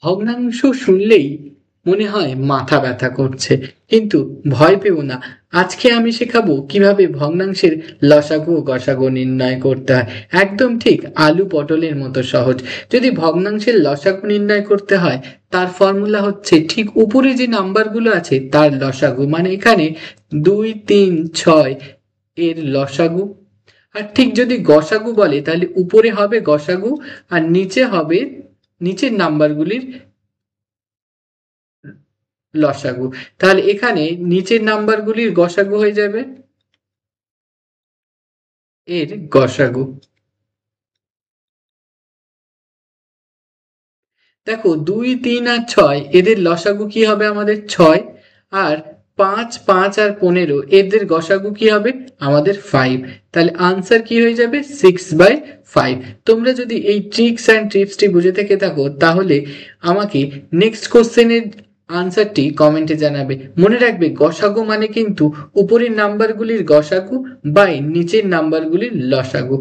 ভগ্নাংশ শুনলেই মনে হয় মাথা ব্যথা করছে, কিন্তু ভয় পেও না। আজকে আমি শেখাবো কিভাবে ভগ্নাংশের লসাগু ও গসাগু নির্ণয় করতে হয়। একদম ঠিক আলু পটলের মতো সহজ। যদি ভগ্নাংশের লসাগু নির্ণয় করতে হয়, তার ফর্মুলা হচ্ছে ঠিক উপরে যে নাম্বারগুলো আছে তার লসাগু, মানে এখানে 2, 3, 6 এর লসাগু। আর ঠিক যদি গসাগু বলে তাহলে উপরে হবে গসাগু, আর নিচে হবে নিচের নাম্বারগুলির লসাগু। তাহলে এখানে নিচের নাম্বারগুলির গসাগু হয়ে যাবে এর গসাগু। দেখো 2, 3 আর 6 এদের লসাগু কি হবে আমাদের 6, আর 5, 5 আর 15 এদের গসাগু কি হবে আমাদের 5। তাহলে আনসার কি হয়ে যাবে 6/5। তোমরা যদি এই ট্রিক্স অ্যান্ড টিপসটি বুঝে থেকে থাকো তাহলে আমাকে নেক্সট কোশ্চেনের আনসারটি কমেন্টে জানাবে। মনে রাখবে গসাগু মানে কিন্তু উপরের নাম্বারগুলির গসাগু বাই নিচের নাম্বারগুলির লসাগু।